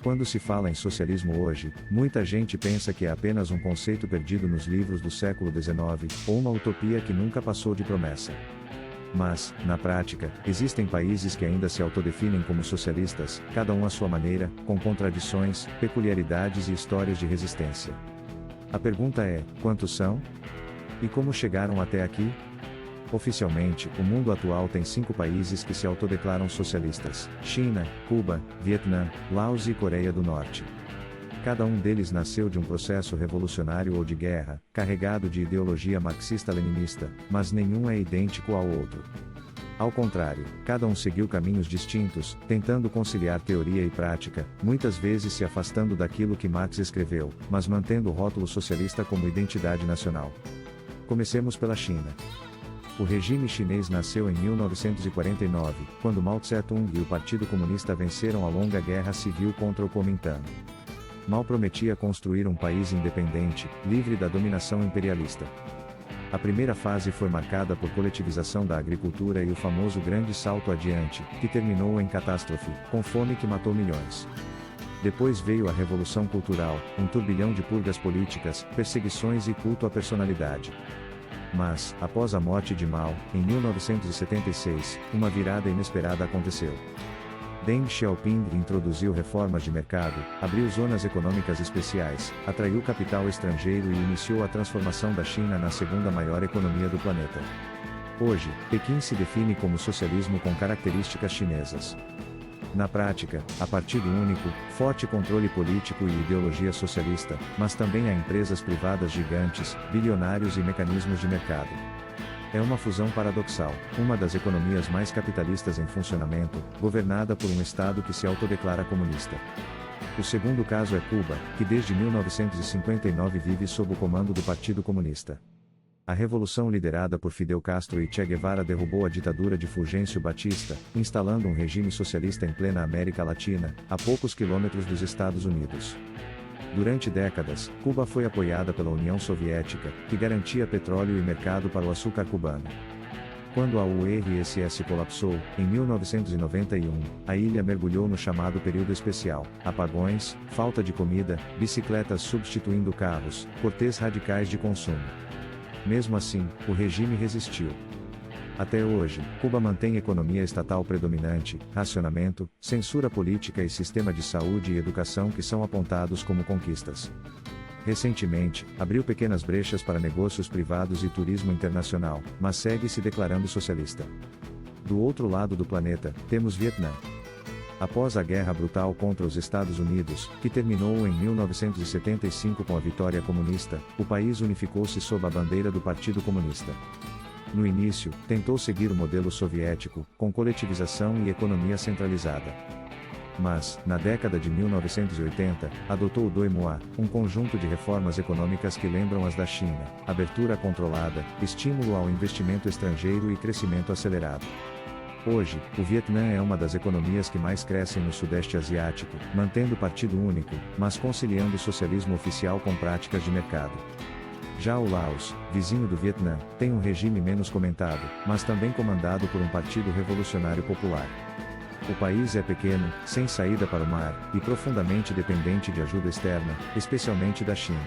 Quando se fala em socialismo hoje, muita gente pensa que é apenas um conceito perdido nos livros do século XIX, ou uma utopia que nunca passou de promessa. Mas, na prática, existem países que ainda se autodefinem como socialistas, cada um à sua maneira, com contradições, peculiaridades e histórias de resistência. A pergunta é: quantos são? E como chegaram até aqui? Oficialmente, o mundo atual tem 5 países que se autodeclaram socialistas: China, Cuba, Vietnã, Laos e Coreia do Norte. Cada um deles nasceu de um processo revolucionário ou de guerra, carregado de ideologia marxista-leninista, mas nenhum é idêntico ao outro. Ao contrário, cada um seguiu caminhos distintos, tentando conciliar teoria e prática, muitas vezes se afastando daquilo que Marx escreveu, mas mantendo o rótulo socialista como identidade nacional. Comecemos pela China. O regime chinês nasceu em 1949, quando Mao Tse-tung e o Partido Comunista venceram a longa guerra civil contra o Kuomintang. Mao prometia construir um país independente, livre da dominação imperialista. A primeira fase foi marcada por coletivização da agricultura e o famoso Grande Salto Adiante, que terminou em catástrofe, com fome que matou milhões. Depois veio a Revolução Cultural, um turbilhão de purgas políticas, perseguições e culto à personalidade. Mas, após a morte de Mao, em 1976, uma virada inesperada aconteceu. Deng Xiaoping introduziu reformas de mercado, abriu zonas econômicas especiais, atraiu capital estrangeiro e iniciou a transformação da China na segunda maior economia do planeta. Hoje, Pequim se define como socialismo com características chinesas. Na prática, há partido único, forte controle político e ideologia socialista, mas também há empresas privadas gigantes, bilionários e mecanismos de mercado. É uma fusão paradoxal, uma das economias mais capitalistas em funcionamento, governada por um Estado que se autodeclara comunista. O segundo caso é Cuba, que desde 1959 vive sob o comando do Partido Comunista. A revolução liderada por Fidel Castro e Che Guevara derrubou a ditadura de Fulgêncio Batista, instalando um regime socialista em plena América Latina, a poucos quilômetros dos Estados Unidos. Durante décadas, Cuba foi apoiada pela União Soviética, que garantia petróleo e mercado para o açúcar cubano. Quando a URSS colapsou, em 1991, a ilha mergulhou no chamado período especial: apagões, falta de comida, bicicletas substituindo carros, cortes radicais de consumo. Mesmo assim, o regime resistiu. Até hoje, Cuba mantém economia estatal predominante, racionamento, censura política e sistema de saúde e educação que são apontados como conquistas. Recentemente, abriu pequenas brechas para negócios privados e turismo internacional, mas segue se declarando socialista. Do outro lado do planeta, temos Vietnã. Após a guerra brutal contra os Estados Unidos, que terminou em 1975 com a vitória comunista, o país unificou-se sob a bandeira do Partido Comunista. No início, tentou seguir o modelo soviético, com coletivização e economia centralizada. Mas, na década de 1980, adotou o Doi Moi, um conjunto de reformas econômicas que lembram as da China: abertura controlada, estímulo ao investimento estrangeiro e crescimento acelerado. Hoje, o Vietnã é uma das economias que mais crescem no Sudeste Asiático, mantendo partido único, mas conciliando o socialismo oficial com práticas de mercado. Já o Laos, vizinho do Vietnã, tem um regime menos comentado, mas também comandado por um partido revolucionário popular. O país é pequeno, sem saída para o mar, e profundamente dependente de ajuda externa, especialmente da China.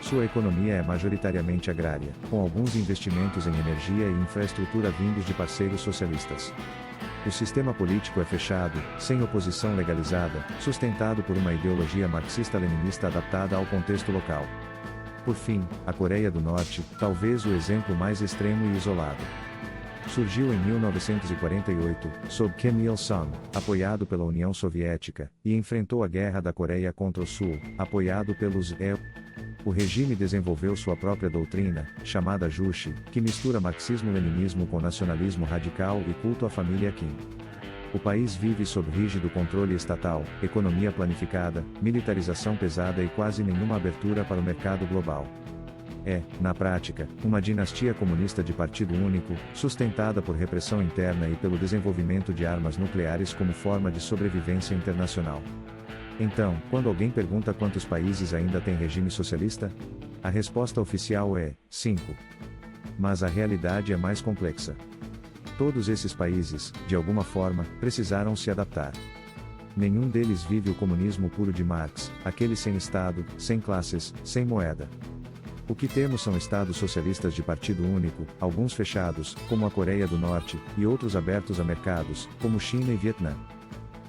Sua economia é majoritariamente agrária, com alguns investimentos em energia e infraestrutura vindos de parceiros socialistas. O sistema político é fechado, sem oposição legalizada, sustentado por uma ideologia marxista-leninista adaptada ao contexto local. Por fim, a Coreia do Norte, talvez o exemplo mais extremo e isolado. Surgiu em 1948, sob Kim Il-sung, apoiado pela União Soviética, e enfrentou a Guerra da Coreia contra o Sul, apoiado pelos EU. O regime desenvolveu sua própria doutrina, chamada Juche, que mistura marxismo-leninismo com nacionalismo radical e culto à família Kim. O país vive sob rígido controle estatal, economia planificada, militarização pesada e quase nenhuma abertura para o mercado global. É, na prática, uma dinastia comunista de partido único, sustentada por repressão interna e pelo desenvolvimento de armas nucleares como forma de sobrevivência internacional. Então, quando alguém pergunta quantos países ainda têm regime socialista, a resposta oficial é 5. Mas a realidade é mais complexa. Todos esses países, de alguma forma, precisaram se adaptar. Nenhum deles vive o comunismo puro de Marx, aquele sem Estado, sem classes, sem moeda. O que temos são estados socialistas de partido único, alguns fechados, como a Coreia do Norte, e outros abertos a mercados, como China e Vietnã.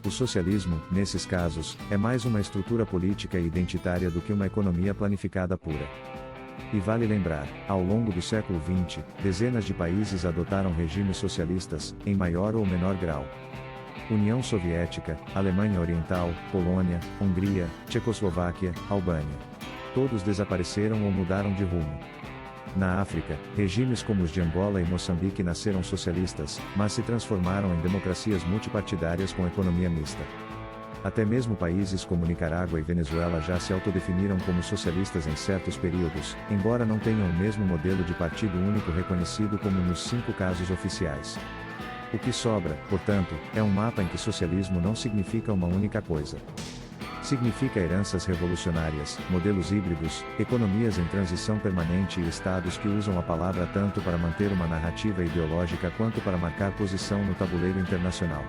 O socialismo, nesses casos, é mais uma estrutura política e identitária do que uma economia planificada pura. E vale lembrar, ao longo do século XX, dezenas de países adotaram regimes socialistas, em maior ou menor grau. União Soviética, Alemanha Oriental, Polônia, Hungria, Tchecoslováquia, Albânia. Todos desapareceram ou mudaram de rumo. Na África, regimes como os de Angola e Moçambique nasceram socialistas, mas se transformaram em democracias multipartidárias com economia mista. Até mesmo países como Nicarágua e Venezuela já se autodefiniram como socialistas em certos períodos, embora não tenham o mesmo modelo de partido único reconhecido como nos 5 casos oficiais. O que sobra, portanto, é um mapa em que socialismo não significa uma única coisa. Significa heranças revolucionárias, modelos híbridos, economias em transição permanente e estados que usam a palavra tanto para manter uma narrativa ideológica quanto para marcar posição no tabuleiro internacional.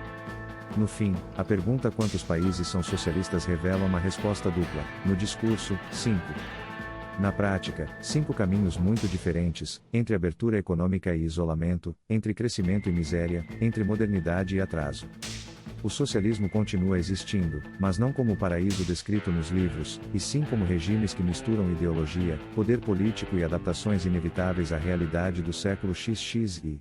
No fim, a pergunta quantos países são socialistas revela uma resposta dupla: no discurso, 5. Na prática, 5 caminhos muito diferentes, entre abertura econômica e isolamento, entre crescimento e miséria, entre modernidade e atraso. O socialismo continua existindo, mas não como o paraíso descrito nos livros, e sim como regimes que misturam ideologia, poder político e adaptações inevitáveis à realidade do século XX e,